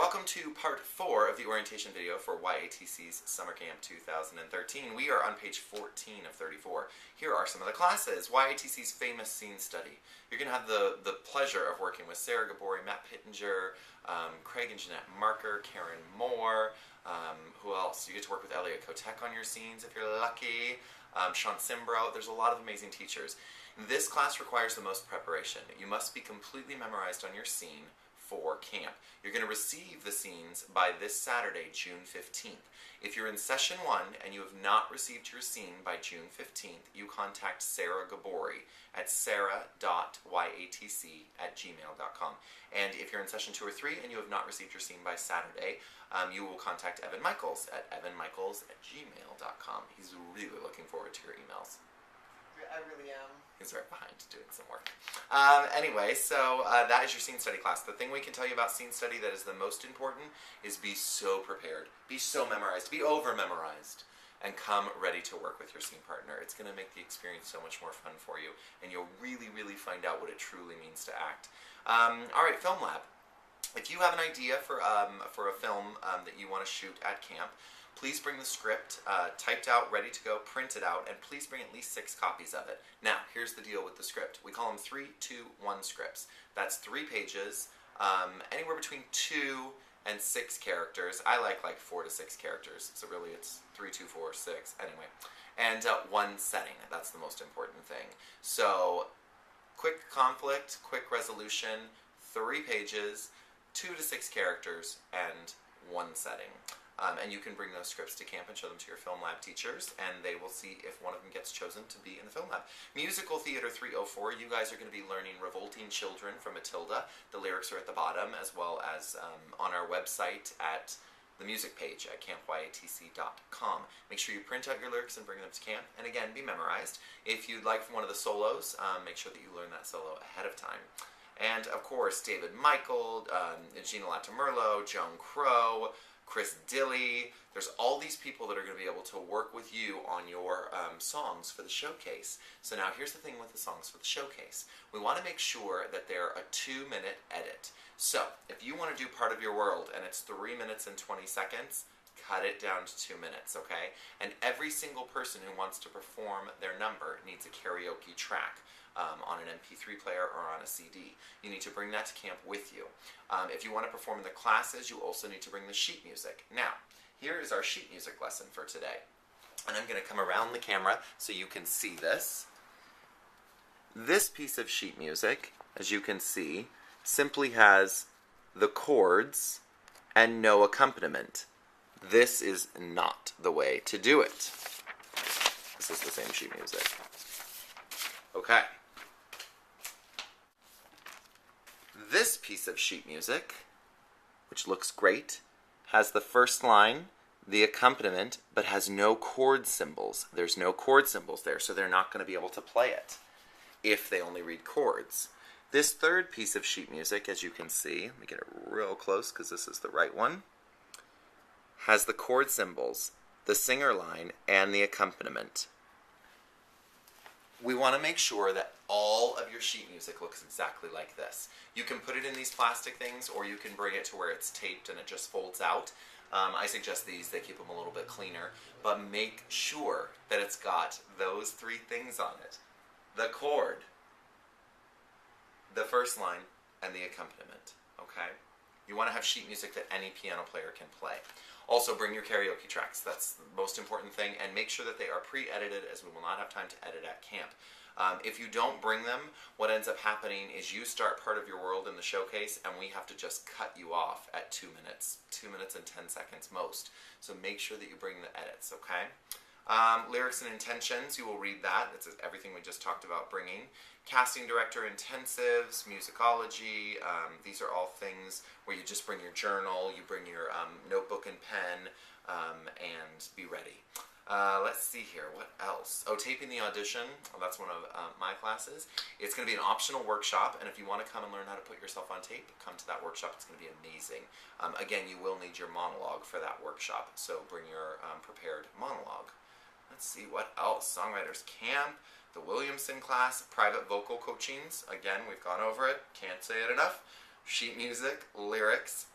welcome to part 4 of the orientation video for YATC's Summer Camp 2013. We are on page 14 of 34. Here are some of the classes. YATC's famous scene study. You're going to have the pleasure of working with Sarah Gabori, Matt Pittenger, Craig and Jeanette Marker, Karen Moore, who else? You get to work with Elliot Kotek on your scenes if you're lucky, Sean Simbro. There's a lot of amazing teachers. This class requires the most preparation. You must be completely memorized on your scene for camp. You're going to receive the scenes by this Saturday, June 15th. If you're in session 1 and you have not received your scene by June 15th, you contact Sarah Gabori at sarah.yatc@gmail.com. And if you're in session 2 or 3 and you have not received your scene by Saturday, you will contact Evan Michaels at evanmichaels@gmail.com. He's really looking forward to your emails. I really am. He's right behind doing some work. Anyway, so that is your scene study class. The thing we can tell you about scene study that is the most important is be so prepared, be so memorized, be over-memorized, and come ready to work with your scene partner. It's going to make the experience so much more fun for you, and you'll really, really find out what it truly means to act. All right, Film Lab. If you have an idea for a film that you want to shoot at camp, please bring the script typed out, ready to go, print it out, and please bring at least 6 copies of it. Now, here's the deal with the script. We call them 3-2-1 scripts. That's 3 pages, anywhere between 2 and 6 characters. I like 4 to 6 characters, so really it's 3, 2, 4, 6, anyway. And 1 setting, that's the most important thing. So, quick conflict, quick resolution, 3 pages, 2 to 6 characters, and 1 setting. And you can bring those scripts to camp and show them to your film lab teachers, and they will see if one of them gets chosen to be in the film lab. Musical Theater 304, you guys are going to be learning Revolting Children from Matilda. The lyrics are at the bottom, as well as on our website at the music page at campyatc.com. Make sure you print out your lyrics and bring them to camp, and again, be memorized. If you'd like one of the solos, make sure that you learn that solo ahead of time. And, of course, David Michael, Gina Latamerlo, Joan Crow, Chris Dilley. There's all these people that are going to be able to work with you on your songs for the showcase. So now here's the thing with the songs for the showcase. We want to make sure that they're a 2-minute edit. So if you want to do Part of Your World and it's 3 minutes and 20 seconds, cut it down to 2 minutes, okay? And every single person who wants to perform their number needs a karaoke track. On an MP3 player or on a CD. You need to bring that to camp with you. If you want to perform in the classes, you also need to bring the sheet music. Now, here is our sheet music lesson for today. And I'm going to come around the camera so you can see this. This piece of sheet music, as you can see, simply has the chords and no accompaniment. This is not the way to do it. This is the same sheet music. Okay. This piece of sheet music, which looks great, has the first line, the accompaniment, but has no chord symbols. There's no chord symbols there, so they're not going to be able to play it if they only read chords. This third piece of sheet music, as you can see, let me get it real close because this is the right one, has the chord symbols, the singer line, and the accompaniment. We want to make sure that all of your sheet music looks exactly like this. You can put it in these plastic things, or you can bring it to where it's taped and it just folds out. I suggest these, they keep them a little bit cleaner, but make sure that it's got those 3 things on it. The chord, the first line, and the accompaniment, okay? You want to have sheet music that any piano player can play. Also, bring your karaoke tracks. That's the most important thing, and make sure that they are pre-edited, as we will not have time to edit at camp. If you don't bring them, what ends up happening is you start Part of Your World in the showcase, and we have to just cut you off at 2 minutes. 2 minutes and 10 seconds most. So make sure that you bring the edits, okay? Lyrics and intentions, you will read that. It's everything we just talked about bringing. Casting director intensives, musicology, these are all things where you just bring your journal, you bring your notebook and pen, and be ready. Let's see here, what else? Oh, taping the audition, that's one of my classes. It's going to be an optional workshop, and if you want to come and learn how to put yourself on tape, come to that workshop. It's going to be amazing. Again, you will need your monologue for that workshop, so bring your prepared monologue. Let's see, what else? Songwriters Camp, the Williamson class, private vocal coachings. Again, we've gone over it, can't say it enough. Sheet music, lyrics,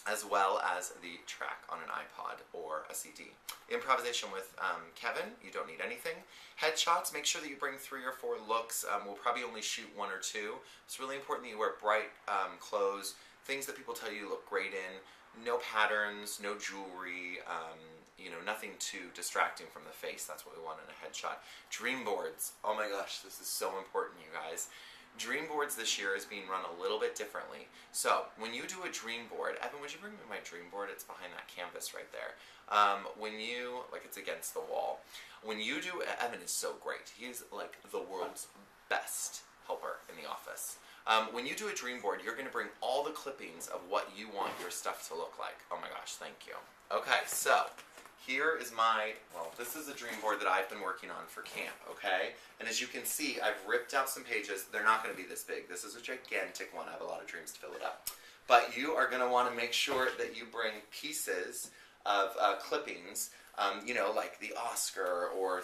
as well as the track on an iPod or a CD. Improvisation with Kevin, you don't need anything. Headshots, make sure that you bring 3 or 4 looks. We'll probably only shoot 1 or 2. It's really important that you wear bright clothes, things that people tell you look great in, no patterns, no jewelry, nothing too distracting from the face. That's what we want in a headshot. Dream boards. Oh my gosh, this is so important, you guys. Dream boards this year is being run a little bit differently. So, when you do a dream board, Evan, would you bring me my dream board? It's behind that canvas right there. It's against the wall. When you do, Evan is so great. He's like the world's best helper in the office. When you do a dream board, you're going to bring all the clippings of what you want your stuff to look like. Oh my gosh, thank you. Okay, so here is this is a dream board that I've been working on for camp, okay? And as you can see, I've ripped out some pages. They're not going to be this big. This is a gigantic one. I have a lot of dreams to fill it up. But you are going to want to make sure that you bring pieces of clippings, like the Oscar or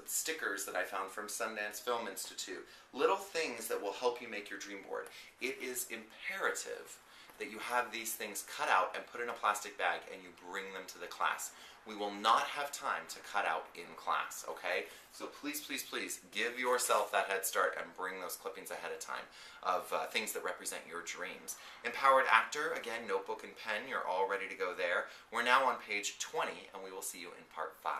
stickers that I found from Sundance Film Institute. Little things that will help you make your dream board. It is imperative that you have these things cut out and put in a plastic bag and you bring them to the class. We will not have time to cut out in class, okay? So please, please, please give yourself that head start and bring those clippings ahead of time of things that represent your dreams. Empowered actor, again, notebook and pen, you're all ready to go there. We're now on page 20 and we will see you in part 5.